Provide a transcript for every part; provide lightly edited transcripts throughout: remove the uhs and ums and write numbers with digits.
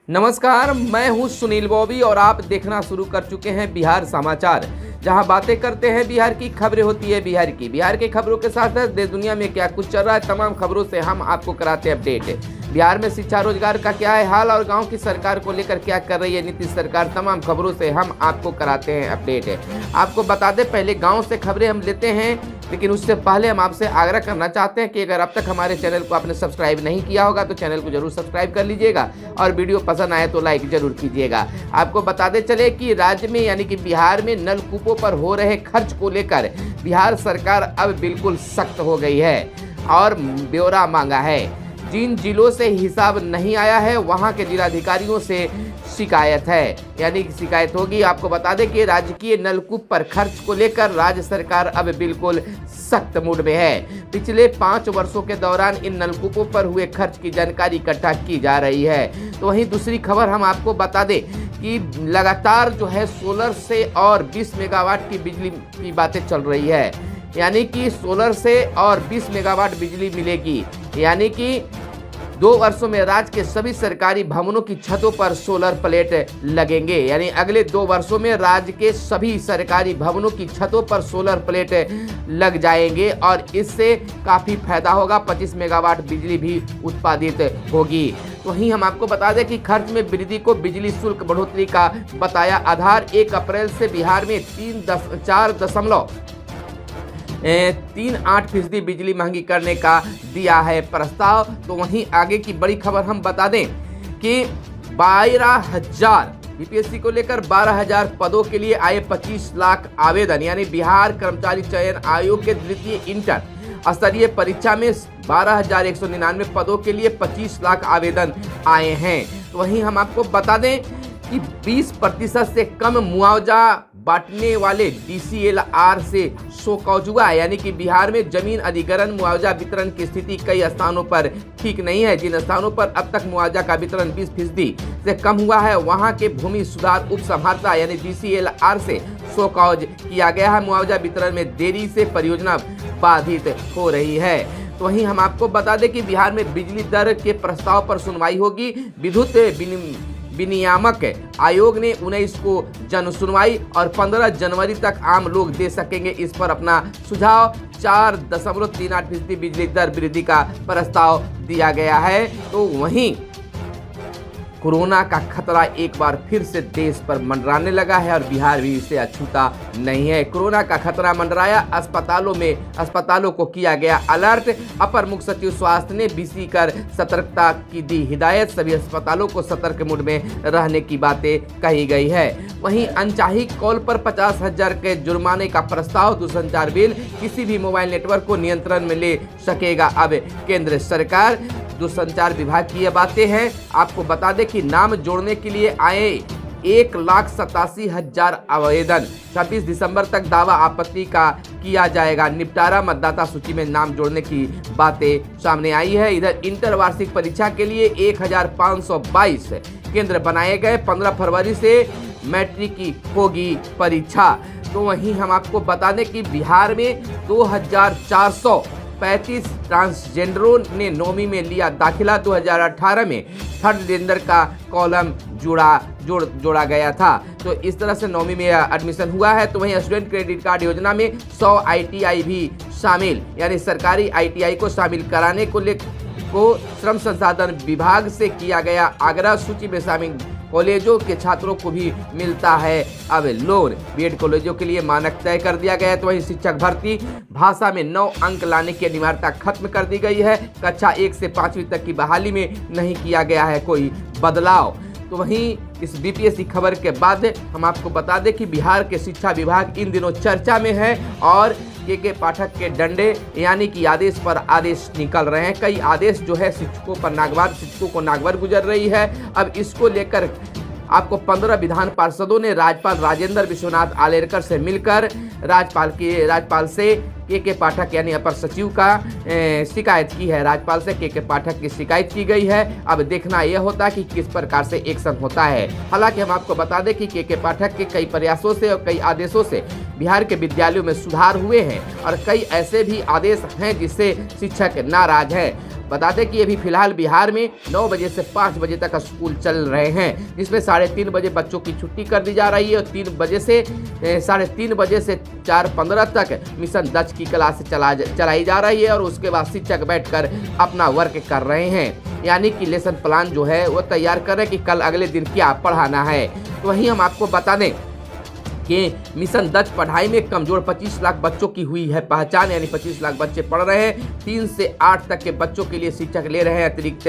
नमस्कार, मैं हूं सुनील बॉबी और आप देखना शुरू कर चुके हैं बिहार समाचार, जहां बातें करते हैं बिहार की, खबरें होती है बिहार की खबरों के साथ साथ देश दुनिया में क्या कुछ चल रहा है तमाम खबरों से हम आपको कराते हैं अपडेट। बिहार में शिक्षा रोजगार का क्या है हाल और गांव की सरकार को लेकर क्या कर रही है नीतीश सरकार, तमाम खबरों से हम आपको कराते हैं अपडेट। आपको बता दें, पहले गाँव से खबरें हम लेते हैं, लेकिन उससे पहले हम आपसे आग्रह करना चाहते हैं कि अगर अब तक हमारे चैनल को आपने सब्सक्राइब नहीं किया होगा तो चैनल को जरूर सब्सक्राइब कर लीजिएगा और वीडियो पसंद आए तो लाइक जरूर कीजिएगा। आपको बताते चले कि राज्य में यानी कि बिहार में नलकूपों पर हो रहे खर्च को लेकर बिहार सरकार अब बिल्कुल सख्त हो गई है और ब्यौरा मांगा है। जिन जिलों से हिसाब नहीं आया है वहां के जिलाधिकारियों से शिकायत है, यानी कि शिकायत होगी। आपको बता दें कि राजकीय नलकूप पर खर्च को लेकर राज्य सरकार अब बिल्कुल सख्त मूड में है। पिछले 5 वर्षों के दौरान इन नलकूपों पर हुए खर्च की जानकारी इकट्ठा की जा रही है। तो वहीं दूसरी खबर हम आपको बता दें कि लगातार जो है सोलर से और 20 मेगावाट की बिजली की बातें चल रही है, यानी कि सोलर से और 20 मेगावाट बिजली मिलेगी, यानी कि 2 वर्षों में राज्य के सभी सरकारी भवनों की छतों पर सोलर प्लेट लगेंगे। यानी अगले 2 वर्षों में राज्य के सभी सरकारी भवनों की छतों पर सोलर प्लेट लग जाएंगे और इससे काफ़ी फायदा होगा। 25 मेगावाट बिजली भी उत्पादित होगी। तो वहीं हम आपको बता दें कि खर्च में वृद्धि को बिजली शुल्क बढ़ोतरी का बताया आधार। 1 अप्रैल से बिहार में 4.38% बिजली महंगी करने का दिया है प्रस्ताव। तो वहीं आगे की बड़ी खबर हम बता दें कि 12,000 बीपीएससी को लेकर 12,000 पदों के लिए आए 25 लाख आवेदन, यानी बिहार कर्मचारी चयन आयोग के द्वितीय इंटर स्तरीय परीक्षा में 12,199 पदों के लिए 25 लाख आवेदन आए हैं। तो वहीं हम आपको बता दें कि 20% से कम मुआवजा बांटने वाले DCLR से शोकॉज हुआ है, यानी कि बिहार में जमीन अधिग्रहण मुआवजा वितरण की स्थिति कई स्थानों पर ठीक नहीं है। जिन स्थानों पर अब तक मुआवजा का वितरण 20% से कम हुआ है वहां के भूमि सुधार उपसमाहर्ता यानी DCLR से शोकॉज किया गया है। मुआवजा वितरण में देरी से परियोजना बाधित हो रही है। तो वहीं हम आपको बता दें कि बिहार में बिजली दर के प्रस्ताव पर सुनवाई होगी। विद्युत विनियामक आयोग ने 19 को जन सुनवाई और 15 जनवरी तक आम लोग दे सकेंगे इस पर अपना सुझाव। 4.38% बिजली दर वृद्धि का प्रस्ताव दिया गया है। तो वहीं कोरोना का खतरा एक बार फिर से देश पर मंडराने लगा है और बिहार भी इसे अछूता नहीं है। कोरोना का खतरा मंडराया, अस्पतालों को किया गया अलर्ट। अपर मुख्य सचिव स्वास्थ्य ने बीसी कर सतर्कता की दी हिदायत। सभी अस्पतालों को सतर्क मूड में रहने की बातें कही गई है। वहीं अनचाही कॉल पर 50,000 के जुर्माने का प्रस्ताव। दूरसंचार बिल, किसी भी मोबाइल नेटवर्क को नियंत्रण में ले सकेगा अब केंद्र सरकार। दूरसंचार विभाग की ये बातें हैं। आपको बता दें कि नाम जोड़ने के लिए आए 1,87,000 आवेदन। 26 दिसंबर तक दावा आपत्ति का किया जाएगा निपटारा। मतदाता सूची में नाम जोड़ने की बातें सामने आई है। इधर इंटर वार्षिक परीक्षा के लिए 1,522 केंद्र बनाए गए। 15 फरवरी से मैट्रिक की होगी परीक्षा। तो वहीं हम आपको बता दें कि बिहार में 2,435 ट्रांसजेंडरों ने 9वीं में लिया दाखिला। 2018 में थर्ड जेंडर का कॉलम जोड़ा गया था। तो इस तरह से 9वीं में एडमिशन हुआ है। तो वहीं स्टूडेंट क्रेडिट कार्ड योजना में 100 ITI भी शामिल, यानी सरकारी ITI को शामिल कराने को श्रम संसाधन विभाग से किया गया आग्रह। सूची में शामिल कॉलेजों के छात्रों को भी मिलता है अब लोन। बीएड कॉलेजों के लिए मानक तय कर दिया गया है। तो वहीं शिक्षक भर्ती, भाषा में 9 अंक लाने की अनिवार्यता खत्म कर दी गई है। कक्षा 1 से 5वीं तक की बहाली में नहीं किया गया है कोई बदलाव। तो वहीं इस बीपीएससी खबर के बाद हम आपको बता दें कि बिहार के शिक्षा विभाग इन दिनों चर्चा में है और के पाठक के डंडे यानी कि आदेश पर आदेश निकल रहे हैं। कई आदेश जो है शिक्षकों को नागवार गुजर रही है। अब इसको लेकर आपको 15 विधान पार्षदों ने राज्यपाल राजेंद्र विश्वनाथ आलेरकर से मिलकर राज्यपाल से के पाठक यानी अपर सचिव का शिकायत की है। राज्यपाल से के पाठक की शिकायत की गई है। अब देखना यह होता है कि किस प्रकार से एक्शन होता है। हालांकि हम आपको बता दें कि के पाठक के कई प्रयासों से और कई आदेशों से बिहार के विद्यालयों में सुधार हुए हैं और कई ऐसे भी आदेश हैं जिससे शिक्षक नाराज हैं। बता दें कि अभी फिलहाल बिहार में 9 बजे से 5 बजे तक स्कूल चल रहे हैं, जिसमें 3:30 बजे बच्चों की छुट्टी कर दी जा रही है और 3 बजे से 3:30 बजे से 4:15 तक मिशन दक्ष की क्लास चलाई जा रही है और उसके बाद शिक्षक बैठकर अपना वर्क कर रहे हैं, यानी कि लेसन प्लान जो है वो तैयार कर रहे हैं कि कल अगले दिन क्या पढ़ाना है। तो वहीं हम आपको बता दें कि मिशन दक्ष पढ़ाई में कमजोर 25 लाख बच्चों की हुई है पहचान, यानी 25 लाख बच्चे पढ़ रहे हैं। 3 से 8 तक के बच्चों के लिए शिक्षक ले रहे हैं अतिरिक्त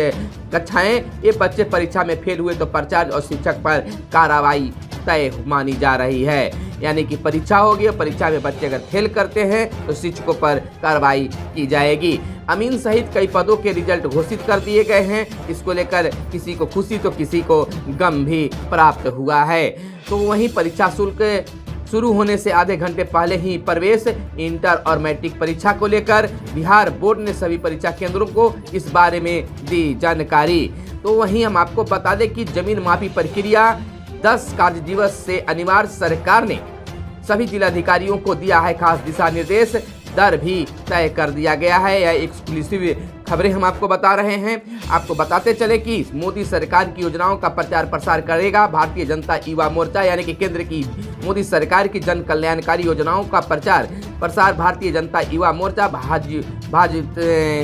कक्षाएं। ये बच्चे परीक्षा में फेल हुए तो प्राचार्य और शिक्षक पर कार्रवाई तय मानी जा रही है, यानी कि परीक्षा होगी और परीक्षा में बच्चे अगर फेल करते हैं तो शिक्षकों पर कार्रवाई की जाएगी। अमीन सहित कई पदों के रिजल्ट घोषित कर दिए गए हैं। इसको लेकर किसी को खुशी तो किसी को गम भी प्राप्त हुआ है। तो वहीं परीक्षा शुल्क शुरू होने से आधे घंटे पहले ही प्रवेश, इंटर और मैट्रिक परीक्षा को लेकर बिहार बोर्ड ने सभी परीक्षा केंद्रों को इस बारे में दी जानकारी। तो वहीं हम आपको बता दें कि जमीन मापी प्रक्रिया 10 कार्य दिवस से अनिवार्य सरकार ने सभी जिलाधिकारियों को दिया है खास दिशा निर्देश, दर भी तय कर दिया गया है। यह एक्सक्लूसिव खबरें हम आपको बता रहे हैं। आपको बताते चले कि मोदी सरकार की योजनाओं का प्रचार प्रसार करेगा भारतीय जनता युवा मोर्चा, यानी कि केंद्र की मोदी सरकार की जन कल्याणकारी योजनाओं का प्रचार प्रसार भारतीय जनता युवा मोर्चा भाजपा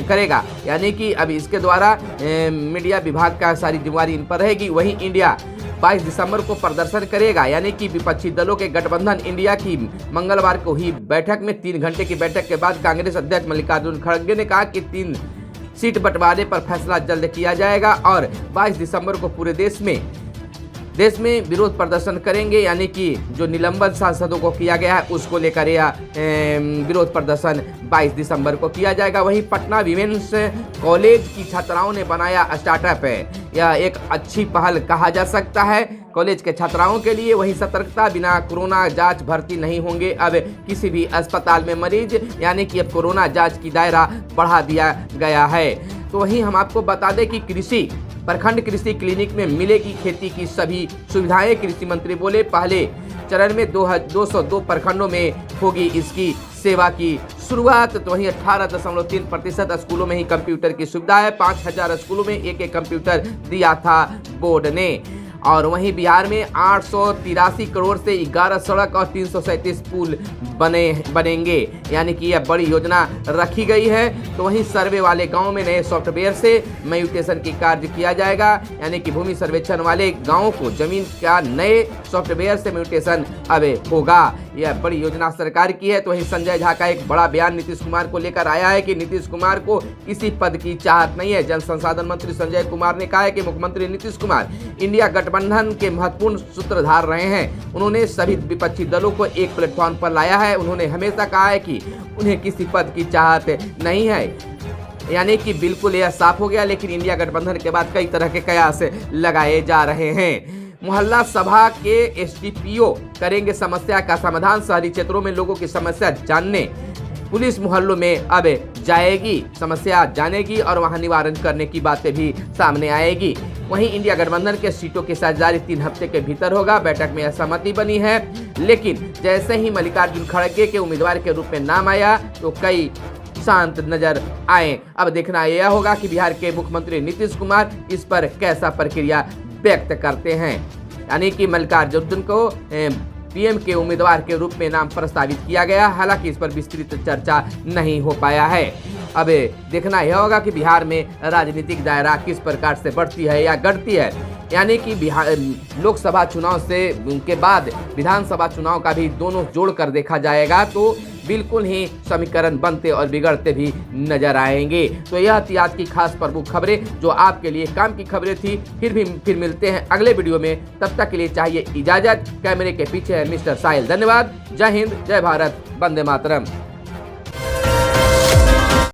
करेगा, यानी कि अब इसके द्वारा मीडिया विभाग का सारी जिम्मेवारी इन पर रहेगी। वहीं इंडिया 22 दिसंबर को प्रदर्शन करेगा, यानी कि विपक्षी दलों के गठबंधन इंडिया की मंगलवार को हुई बैठक में 3 घंटे की बैठक के बाद कांग्रेस अध्यक्ष मल्लिकार्जुन खड़गे ने कहा कि 3 सीट बंटवारे पर फैसला जल्द किया जाएगा और 22 दिसंबर को पूरे देश में विरोध प्रदर्शन करेंगे, यानी कि जो निलंबन सांसदों को किया गया है उसको लेकर यह विरोध प्रदर्शन 22 दिसंबर को किया जाएगा। वहीं पटना विमेंस कॉलेज की छात्राओं ने बनाया स्टार्टअप है, यह एक अच्छी पहल कहा जा सकता है कॉलेज के छात्राओं के लिए। वहीं सतर्कता, बिना कोरोना जांच भर्ती नहीं होंगे अब किसी भी अस्पताल में मरीज, यानी कि अब कोरोना जांच की दायरा बढ़ा दिया गया है। तो वहीं हम आपको बता दें कि प्रखंड कृषि क्लिनिक में मिलेगी खेती की सभी सुविधाएं। कृषि मंत्री बोले पहले चरण में 202 प्रखंडों में होगी इसकी सेवा की शुरुआत। तो वहीं 18.3% स्कूलों में ही कंप्यूटर की सुविधा है। 5000 स्कूलों में एक कंप्यूटर दिया था बोर्ड ने। और वहीं बिहार में 883 करोड़ से 11 सड़क और 337 पुल बनेंगे, यानी कि यह बड़ी योजना रखी गई है। तो वहीं सर्वे वाले गांव में नए सॉफ्टवेयर से म्यूटेशन की कार्य किया जाएगा, यानी कि भूमि सर्वेक्षण वाले गांवों को जमीन का नए सॉफ्टवेयर से म्यूटेशन अब होगा। यह बड़ी योजना सरकार की है। तो वहीं संजय झा का एक बड़ा बयान नीतीश कुमार को लेकर आया है कि नीतीश कुमार को किसी पद की चाहत नहीं है। जल संसाधन मंत्री संजय कुमार ने कहा है कि मुख्यमंत्री नीतीश कुमार इंडिया गठबंधन के महत्वपूर्ण सूत्रधार रहे हैं। उन्होंने सभी विपक्षी दलों को एक प्लेटफॉर्म पर लाया है। उन्होंने हमेशा कहा है कि उन्हें किसी पद की चाहत नहीं है, यानी कि बिल्कुल यह साफ हो गया। लेकिन इंडिया गठबंधन के बाद कई तरह के कयास लगाए जा रहे हैं। मोहल्ला सभा के एसडीपीओ करेंगे समस्या का समाधान। शहरी क्षेत्रों में लोगों की समस्या जानने पुलिस मोहल्लों में अब जाएगी, समस्या जानेगी और वहां निवारण करने की बातें भी सामने आएगी। वहीं इंडिया गठबंधन के सीटों की साझेदारी 3 हफ्ते के भीतर होगा। बैठक में सहमति बनी है, लेकिन जैसे ही मल्लिकार्जुन खड़गे के उम्मीदवार के रूप में नाम आया तो कई शांत नजर आए। अब देखना यह होगा कि बिहार के मुख्यमंत्री नीतीश कुमार इस पर कैसा प्रक्रिया व्यक्त करते हैं, यानी कि मल्लिकार्जुन को पीएम के उम्मीदवार के रूप में नाम प्रस्तावित किया गया। हालांकि इस पर विस्तृत चर्चा नहीं हो पाया है। अब देखना यह होगा कि बिहार में राजनीतिक दायरा किस प्रकार से बढ़ती है या घटती है, यानी कि बिहार लोकसभा चुनाव से के बाद विधानसभा चुनाव का भी दोनों जोड़कर देखा जाएगा तो बिल्कुल ही समीकरण बनते और बिगड़ते भी नजर आएंगे। तो यह थी आज की खास प्रमुख खबरें जो आपके लिए काम की खबरें थी। फिर मिलते हैं अगले वीडियो में, तब तक के लिए चाहिए इजाजत। कैमरे के पीछे है मिस्टर साहिल। धन्यवाद। जय हिंद, जय भारत, वंदे मातरम।